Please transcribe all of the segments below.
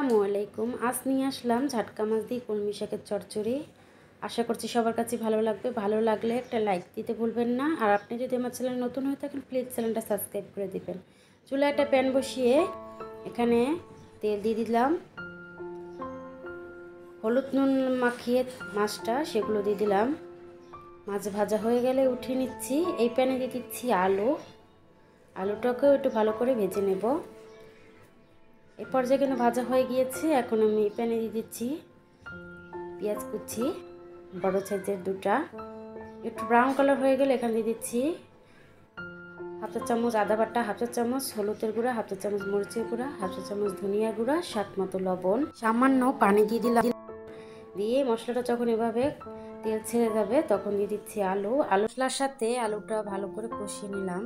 আসসালামু আলাইকুম। আজ নিয়ে আসলাম ঝাটকা মাছ দিয়ে কলমি শাকের চচ্চড়ি। আশা করছি সবার কাছে ভালো লাগবে। ভালো লাগলে একটা লাইক দিতে ভুলবেন না। আর আপনি যদি আমার চ্যানেল নতুন হয়ে থাকেন প্লিজ চ্যানেলটা সাবস্ক্রাইব করে দিবেন। চুলায় একটা প্যান বসিয়ে এখানে তেল দিয়ে দিলাম, হলুদ নুন মাখিয়ে মাছটা সেগুলো দিয়ে দিলাম। মাছ ভাজা হয়ে গেলে উঠিয়ে নিচ্ছি। এই প্যানে দিয়ে দিচ্ছি আলুটাকেও একটু ভালো করে ভেজে নেব। এই পর্যায়ে কিন্তু ভাজা হয়ে গিয়েছে। এখন আমি প্যানে দিয়ে দিচ্ছি পেঁয়াজ কুচি, বড় সাইজের দুটা। একটু ব্রাউন কালার হয়ে গেলে এখানে দিয়ে দিচ্ছি হাফ চা চামচ আদা বাটা, হাফ চা চামচ হলুদের গুঁড়া, হাফ চা চামচ মরিচের গুঁড়া, হাফ চা চামচ ধনিয়া গুঁড়া, স্বাদ মতো লবণ, সামান্য পানি দিয়ে দিলাম। দিয়ে মশলাটা যখন এভাবে তেল ছেড়ে যাবে তখন দিয়ে দিচ্ছি আলু। মশলার সাথে আলুটা ভালো করে কষিয়ে নিলাম।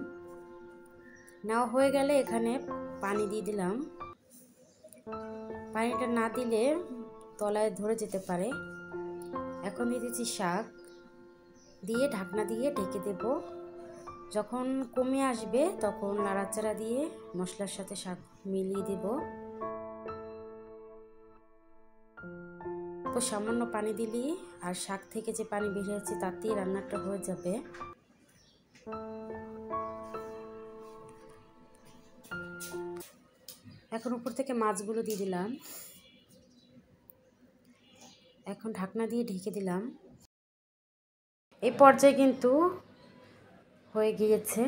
নেওয়া হয়ে গেলে এখানে পানি দিয়ে দিলাম। পানিটা না দিলে তলায় ধরে যেতে পারে। এখন দিয়ে দিচ্ছি শাক, দিয়ে ঢাকনা দিয়ে ঢেকে দেব। যখন কমে আসবে তখন নাড়াচাড়া দিয়ে মশলার সাথে শাক মিলিয়ে দেব। তো সামান্য পানি দিলি আর শাক থেকে যে পানি বের হয়েছে তাতেই রান্নাটা হয়ে যাবে। এখন উপর থেকে মাছগুলো দিয়ে দিলাম। এখন ঢাকনা দিয়ে ঢেকে দিলাম। এই পর্যায়ে কিন্তু হয়ে গিয়েছে।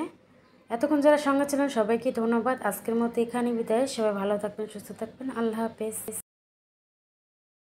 এতক্ষণ যারা সঙ্গে ছিলেন সবাইকে ধন্যবাদ। আজকের মতো এখানে বিদায়। সবাই ভালো থাকবেন, সুস্থ থাকবেন। আল্লাহ হাফেজ।